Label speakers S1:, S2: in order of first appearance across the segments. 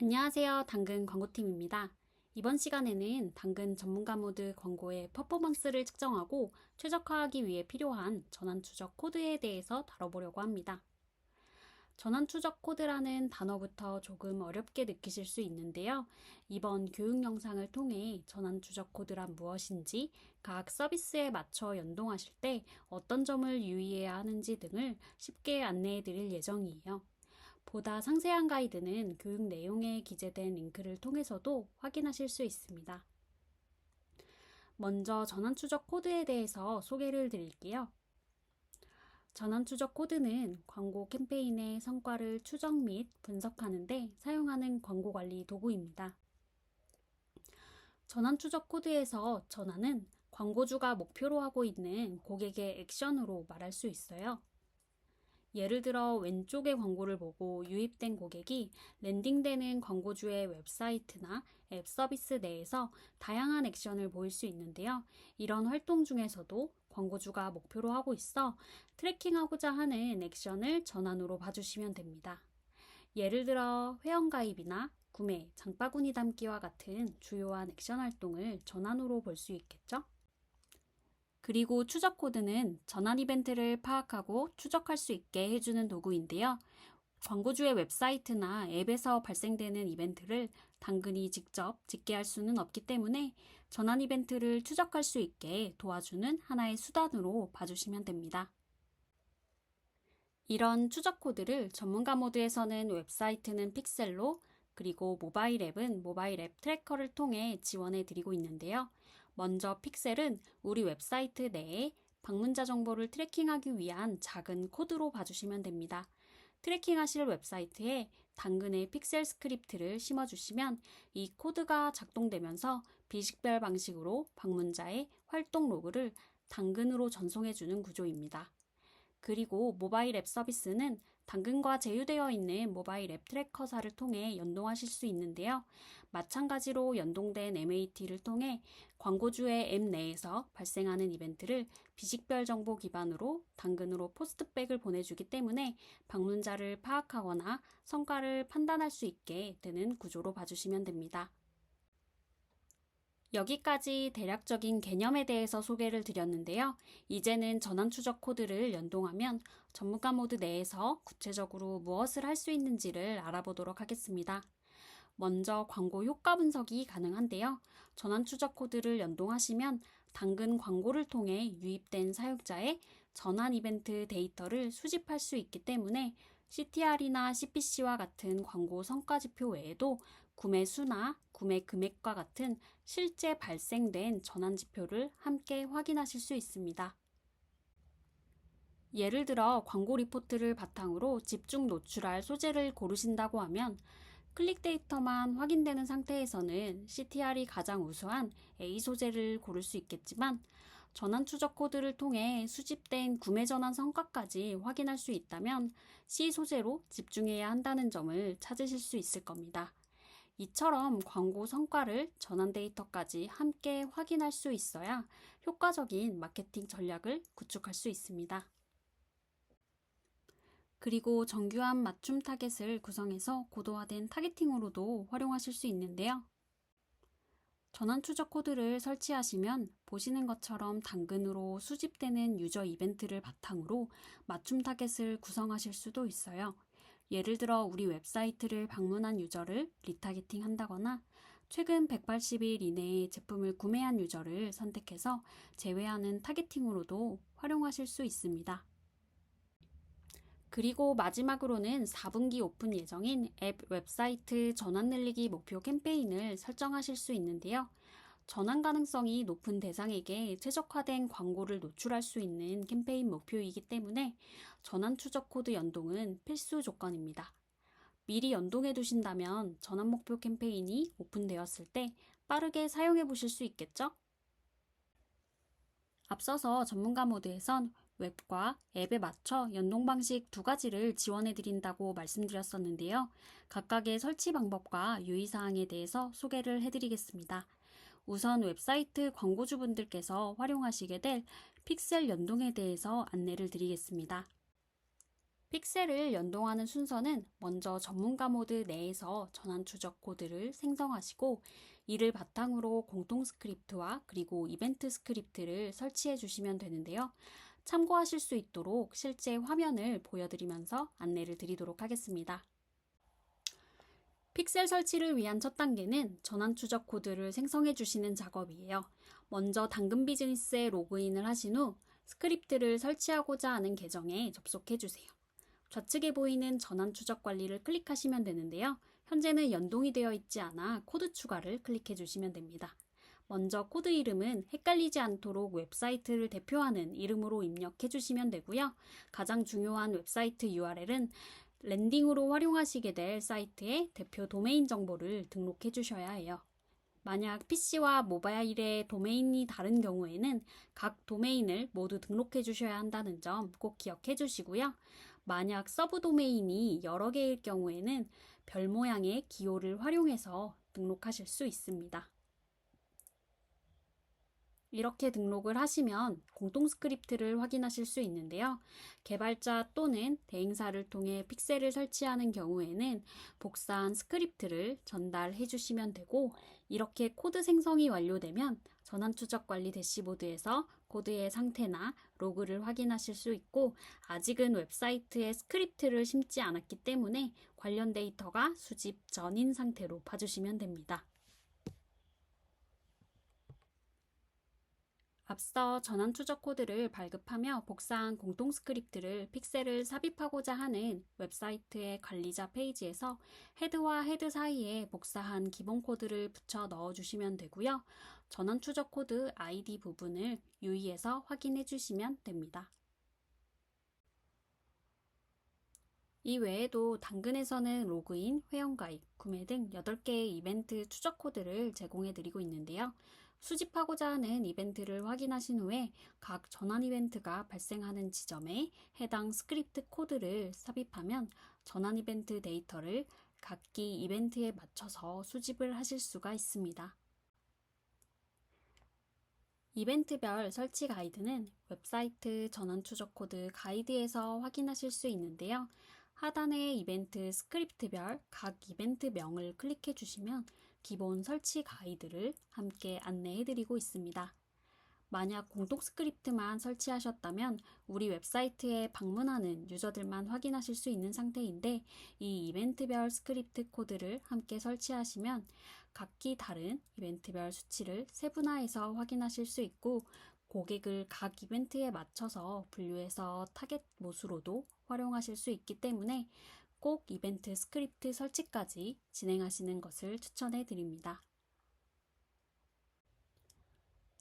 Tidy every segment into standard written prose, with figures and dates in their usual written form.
S1: 안녕하세요. 당근 광고팀입니다. 이번 시간에는 당근 전문가 모드 광고의 퍼포먼스를 측정하고 최적화하기 위해 필요한 전환 추적 코드에 대해서 다뤄보려고 합니다. 전환 추적 코드라는 단어부터 조금 어렵게 느끼실 수 있는데요. 이번 교육 영상을 통해 전환 추적 코드란 무엇인지, 각 서비스에 맞춰 연동하실 때 어떤 점을 유의해야 하는지 등을 쉽게 안내해 드릴 예정이에요. 보다 상세한 가이드는 교육 내용에 기재된 링크를 통해서도 확인하실 수 있습니다. 먼저 전환 추적 코드에 대해서 소개를 드릴게요. 전환 추적 코드는 광고 캠페인의 성과를 추적 및 분석하는 데 사용하는 광고 관리 도구입니다. 전환 추적 코드에서 전환은 광고주가 목표로 하고 있는 고객의 액션으로 말할 수 있어요. 예를 들어 왼쪽의 광고를 보고 유입된 고객이 랜딩되는 광고주의 웹사이트나 앱 서비스 내에서 다양한 액션을 보일 수 있는데요. 이런 활동 중에서도 광고주가 목표로 하고 있어 트래킹하고자 하는 액션을 전환으로 봐주시면 됩니다. 예를 들어 회원가입이나 구매, 장바구니 담기와 같은 주요한 액션 활동을 전환으로 볼 수 있겠죠? 그리고 추적 코드는 전환 이벤트를 파악하고 추적할 수 있게 해주는 도구인데요. 광고주의 웹사이트나 앱에서 발생되는 이벤트를 당근이 직접 집계할 수는 없기 때문에 전환 이벤트를 추적할 수 있게 도와주는 하나의 수단으로 봐주시면 됩니다. 이런 추적 코드를 전문가 모드에서는 웹사이트는 픽셀로, 그리고 모바일 앱은 모바일 앱 트래커를 통해 지원해 드리고 있는데요. 먼저 픽셀은 우리 웹사이트 내에 방문자 정보를 트래킹하기 위한 작은 코드로 봐주시면 됩니다. 트래킹하실 웹사이트에 당근의 픽셀 스크립트를 심어주시면 이 코드가 작동되면서 비식별 방식으로 방문자의 활동 로그를 당근으로 전송해주는 구조입니다. 그리고 모바일 앱 서비스는 당근과 제휴되어 있는 모바일 앱 트래커사를 통해 연동하실 수 있는데요. 마찬가지로 연동된 MAT를 통해 광고주의 앱 내에서 발생하는 이벤트를 비식별 정보 기반으로 당근으로 포스트백을 보내주기 때문에 방문자를 파악하거나 성과를 판단할 수 있게 되는 구조로 봐주시면 됩니다. 여기까지 대략적인 개념에 대해서 소개를 드렸는데요. 이제는 전환 추적 코드를 연동하면 전문가 모드 내에서 구체적으로 무엇을 할 수 있는지를 알아보도록 하겠습니다. 먼저 광고 효과 분석이 가능한데요. 전환 추적 코드를 연동하시면 당근 광고를 통해 유입된 사용자의 전환 이벤트 데이터를 수집할 수 있기 때문에 CTR이나 CPC와 같은 광고 성과 지표 외에도 구매 수나 구매 금액과 같은 실제 발생된 전환 지표를 함께 확인하실 수 있습니다. 예를 들어 광고 리포트를 바탕으로 집중 노출할 소재를 고르신다고 하면 클릭 데이터만 확인되는 상태에서는 CTR이 가장 우수한 A 소재를 고를 수 있겠지만 전환 추적 코드를 통해 수집된 구매 전환 성과까지 확인할 수 있다면 C 소재로 집중해야 한다는 점을 찾으실 수 있을 겁니다. 이처럼 광고 성과를 전환 데이터까지 함께 확인할 수 있어야 효과적인 마케팅 전략을 구축할 수 있습니다. 그리고 정교한 맞춤 타겟을 구성해서 고도화된 타겟팅으로도 활용하실 수 있는데요. 전환 추적 코드를 설치하시면 보시는 것처럼 당근으로 수집되는 유저 이벤트를 바탕으로 맞춤 타겟을 구성하실 수도 있어요. 예를 들어 우리 웹사이트를 방문한 유저를 리타겟팅 한다거나 최근 180일 이내에 제품을 구매한 유저를 선택해서 제외하는 타겟팅으로도 활용하실 수 있습니다. 그리고 마지막으로는 4분기 오픈 예정인 앱 웹사이트 전환 늘리기 목표 캠페인을 설정하실 수 있는데요. 전환 가능성이 높은 대상에게 최적화된 광고를 노출할 수 있는 캠페인 목표이기 때문에 전환 추적 코드 연동은 필수 조건입니다. 미리 연동해 두신다면 전환 목표 캠페인이 오픈되었을 때 빠르게 사용해 보실 수 있겠죠? 앞서서 전문가 모드에선 웹과 앱에 맞춰 연동 방식 두 가지를 지원해 드린다고 말씀드렸었는데요. 각각의 설치 방법과 유의사항에 대해서 소개를 해드리겠습니다. 우선 웹사이트 광고주분들께서 활용하시게 될 픽셀 연동에 대해서 안내를 드리겠습니다. 픽셀을 연동하는 순서는 먼저 전문가 모드 내에서 전환 추적 코드를 생성하시고 이를 바탕으로 공통 스크립트와 그리고 이벤트 스크립트를 설치해 주시면 되는데요. 참고하실 수 있도록 실제 화면을 보여드리면서 안내를 드리도록 하겠습니다. 픽셀 설치를 위한 첫 단계는 전환 추적 코드를 생성해 주시는 작업이에요. 먼저 당근 비즈니스에 로그인을 하신 후 스크립트를 설치하고자 하는 계정에 접속해 주세요. 좌측에 보이는 전환 추적 관리를 클릭하시면 되는데요. 현재는 연동이 되어 있지 않아 코드 추가를 클릭해 주시면 됩니다. 먼저 코드 이름은 헷갈리지 않도록 웹사이트를 대표하는 이름으로 입력해 주시면 되고요. 가장 중요한 웹사이트 URL은 랜딩으로 활용하시게 될 사이트의 대표 도메인 정보를 등록해 주셔야 해요. 만약 PC와 모바일의 도메인이 다른 경우에는 각 도메인을 모두 등록해 주셔야 한다는 점 꼭 기억해 주시고요. 만약 서브 도메인이 여러 개일 경우에는 별 모양의 기호를 활용해서 등록하실 수 있습니다. 이렇게 등록을 하시면 공통 스크립트를 확인하실 수 있는데요. 개발자 또는 대행사를 통해 픽셀을 설치하는 경우에는 복사한 스크립트를 전달해 주시면 되고, 이렇게 코드 생성이 완료되면 전환 추적 관리 대시보드에서 코드의 상태나 로그를 확인하실 수 있고, 아직은 웹사이트에 스크립트를 심지 않았기 때문에 관련 데이터가 수집 전인 상태로 봐주시면 됩니다. 앞서 전환 추적 코드를 발급하며 복사한 공통 스크립트를 픽셀을 삽입하고자 하는 웹사이트의 관리자 페이지에서 헤드와 헤드 사이에 복사한 기본 코드를 붙여 넣어주시면 되고요. 전환 추적 코드 ID 부분을 유의해서 확인해 주시면 됩니다. 이 외에도 당근에서는 로그인, 회원가입, 구매 등 8개의 이벤트 추적 코드를 제공해 드리고 있는데요. 수집하고자 하는 이벤트를 확인하신 후에 각 전환 이벤트가 발생하는 지점에 해당 스크립트 코드를 삽입하면 전환 이벤트 데이터를 각기 이벤트에 맞춰서 수집을 하실 수가 있습니다. 이벤트별 설치 가이드는 웹사이트 전환 추적 코드 가이드에서 확인하실 수 있는데요. 하단의 이벤트 스크립트별 각 이벤트명을 클릭해 주시면 기본 설치 가이드를 함께 안내해 드리고 있습니다. 만약 공통 스크립트만 설치하셨다면 우리 웹사이트에 방문하는 유저들만 확인하실 수 있는 상태인데, 이 이벤트별 스크립트 코드를 함께 설치하시면 각기 다른 이벤트별 수치를 세분화해서 확인하실 수 있고, 고객을 각 이벤트에 맞춰서 분류해서 타겟 못으로도 활용하실 수 있기 때문에 꼭 이벤트 스크립트 설치까지 진행하시는 것을 추천해 드립니다.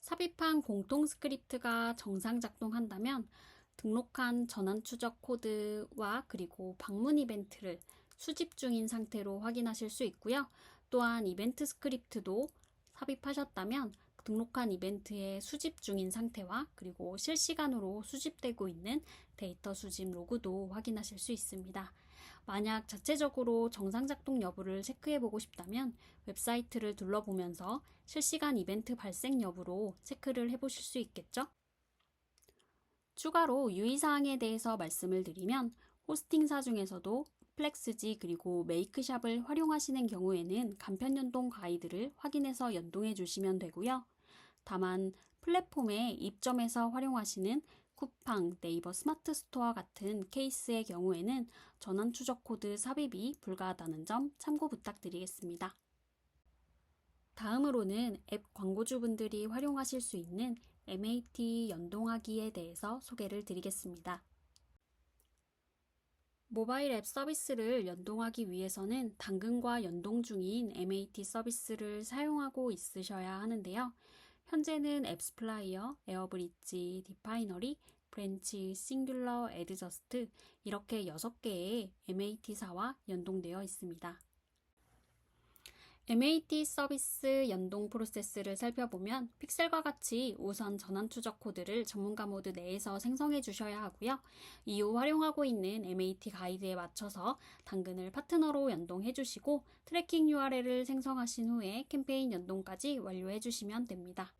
S1: 삽입한 공통 스크립트가 정상 작동한다면 등록한 전환 추적 코드와 그리고 방문 이벤트를 수집 중인 상태로 확인하실 수 있고요. 또한 이벤트 스크립트도 삽입하셨다면 등록한 이벤트의 수집 중인 상태와 그리고 실시간으로 수집되고 있는 데이터 수집 로그도 확인하실 수 있습니다. 만약 자체적으로 정상 작동 여부를 체크해 보고 싶다면 웹사이트를 둘러보면서 실시간 이벤트 발생 여부로 체크를 해보실 수 있겠죠? 추가로 유의사항에 대해서 말씀을 드리면, 호스팅사 중에서도 플렉스지 그리고 메이크샵을 활용하시는 경우에는 간편 연동 가이드를 확인해서 연동해 주시면 되고요. 다만 플랫폼의 입점에서 활용하시는 쿠팡, 네이버 스마트 스토어 같은 케이스의 경우에는 전환 추적 코드 삽입이 불가하다는 점 참고 부탁드리겠습니다. 다음으로는 앱 광고주분들이 활용하실 수 있는 MAT 연동하기에 대해서 소개를 드리겠습니다. 모바일 앱 서비스를 연동하기 위해서는 당근과 연동 중인 MAT 서비스를 사용하고 있으셔야 하는데요. 현재는 앱스플라이어, 에어브릿지, 디파이너리, 브랜치, 싱귤러, 애드저스트 이렇게 6개의 MAT사와 연동되어 있습니다. MAT 서비스 연동 프로세스를 살펴보면 픽셀과 같이 우선 전환 추적 코드를 전문가 모드 내에서 생성해 주셔야 하고요. 이후 활용하고 있는 MAT 가이드에 맞춰서 당근을 파트너로 연동해 주시고 트래킹 URL을 생성하신 후에 캠페인 연동까지 완료해 주시면 됩니다.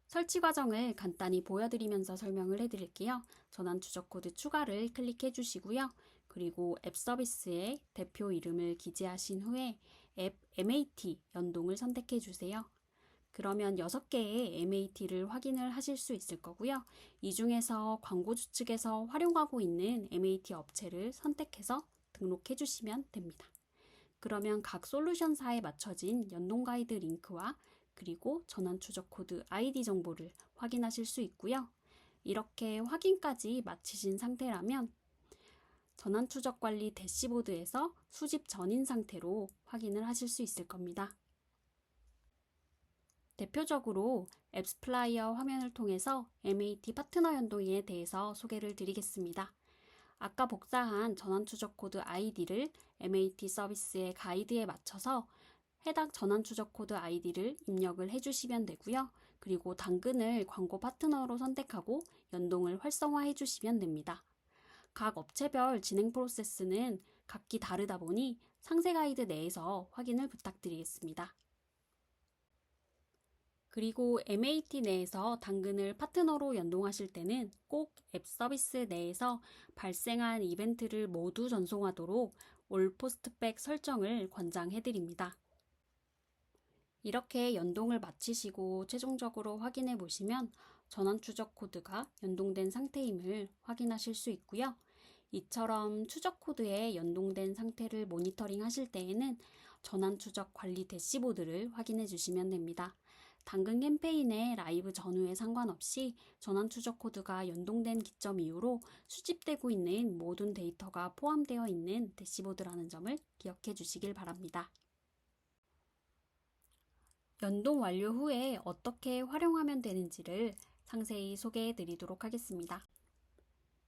S1: 설치 과정을 간단히 보여드리면서 설명을 해드릴게요. 전환 추적 코드 추가를 클릭해 주시고요. 그리고 앱 서비스의 대표 이름을 기재하신 후에 앱 MAT 연동을 선택해 주세요. 그러면 6개의 MAT를 확인을 하실 수 있을 거고요. 이 중에서 광고주 측에서 활용하고 있는 MAT 업체를 선택해서 등록해 주시면 됩니다. 그러면 각 솔루션사에 맞춰진 연동 가이드 링크와 그리고 전환 추적 코드 아이디 정보를 확인하실 수 있고요. 이렇게 확인까지 마치신 상태라면 전환 추적 관리 대시보드에서 수집 전인 상태로 확인을 하실 수 있을 겁니다. 대표적으로 앱스플라이어 화면을 통해서 MAT 파트너 연동에 대해서 소개를 드리겠습니다. 아까 복사한 전환 추적 코드 아이디를 MAT 서비스의 가이드에 맞춰서 해당 전환 추적 코드 아이디를 입력을 해주시면 되고요. 그리고 당근을 광고 파트너로 선택하고 연동을 활성화해 주시면 됩니다. 각 업체별 진행 프로세스는 각기 다르다 보니 상세 가이드 내에서 확인을 부탁드리겠습니다. 그리고 MAT 내에서 당근을 파트너로 연동하실 때는 꼭 앱 서비스 내에서 발생한 이벤트를 모두 전송하도록 올 포스트백 설정을 권장해드립니다. 이렇게 연동을 마치시고 최종적으로 확인해 보시면 전환 추적 코드가 연동된 상태임을 확인하실 수 있고요. 이처럼 추적 코드에 연동된 상태를 모니터링 하실 때에는 전환 추적 관리 대시보드를 확인해 주시면 됩니다. 당근 캠페인의 라이브 전후에 상관없이 전환 추적 코드가 연동된 기점 이후로 수집되고 있는 모든 데이터가 포함되어 있는 대시보드라는 점을 기억해 주시길 바랍니다. 연동 완료 후에 어떻게 활용하면 되는지를 상세히 소개해 드리도록 하겠습니다.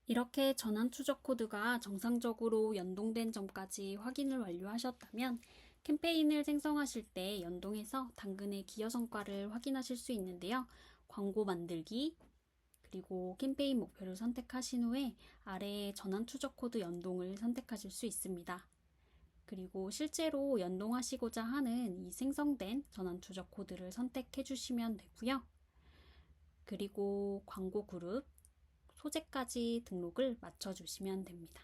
S1: 이렇게 전환 추적 코드가 정상적으로 연동된 점까지 확인을 완료하셨다면 캠페인을 생성하실 때 연동해서 당근의 기여 성과를 확인하실 수 있는데요. 광고 만들기, 그리고 캠페인 목표를 선택하신 후에 아래에 전환 추적 코드 연동을 선택하실 수 있습니다. 그리고 실제로 연동하시고자 하는 이 생성된 전환 추적 코드를 선택해 주시면 되고요. 그리고 광고 그룹, 소재까지 등록을 맞춰 주시면 됩니다.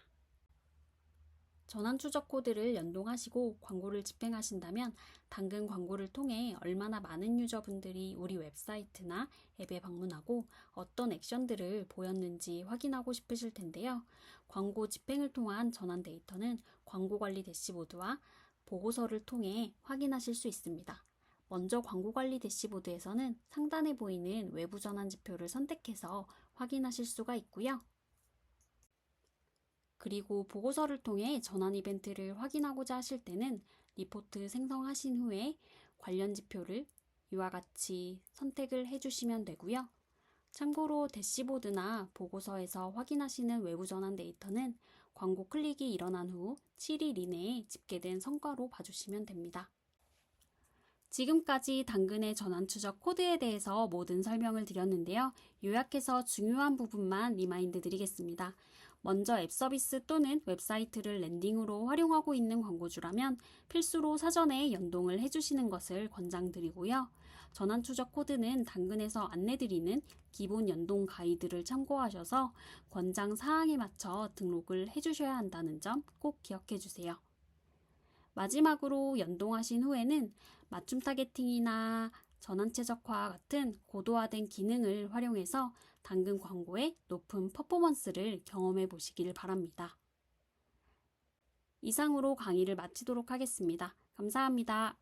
S1: 전환 추적 코드를 연동하시고 광고를 집행하신다면 당근 광고를 통해 얼마나 많은 유저분들이 우리 웹사이트나 앱에 방문하고 어떤 액션들을 보였는지 확인하고 싶으실 텐데요. 광고 집행을 통한 전환 데이터는 광고 관리 대시보드와 보고서를 통해 확인하실 수 있습니다. 먼저 광고 관리 대시보드에서는 상단에 보이는 외부 전환 지표를 선택해서 확인하실 수가 있고요. 그리고 보고서를 통해 전환 이벤트를 확인하고자 하실 때는 리포트 생성하신 후에 관련 지표를 이와 같이 선택을 해주시면 되고요. 참고로 대시보드나 보고서에서 확인하시는 외부 전환 데이터는 광고 클릭이 일어난 후 7일 이내에 집계된 성과로 봐주시면 됩니다. 지금까지 당근의 전환 추적 코드에 대해서 모든 설명을 드렸는데요. 요약해서 중요한 부분만 리마인드 드리겠습니다. 먼저 앱 서비스 또는 웹사이트를 랜딩으로 활용하고 있는 광고주라면 필수로 사전에 연동을 해주시는 것을 권장드리고요. 전환 추적 코드는 당근에서 안내드리는 기본 연동 가이드를 참고하셔서 권장 사항에 맞춰 등록을 해주셔야 한다는 점 꼭 기억해 주세요. 마지막으로 연동하신 후에는 맞춤 타겟팅이나 전환 최적화 같은 고도화된 기능을 활용해서 당근 광고의 높은 퍼포먼스를 경험해 보시길 바랍니다. 이상으로 강의를 마치도록 하겠습니다. 감사합니다.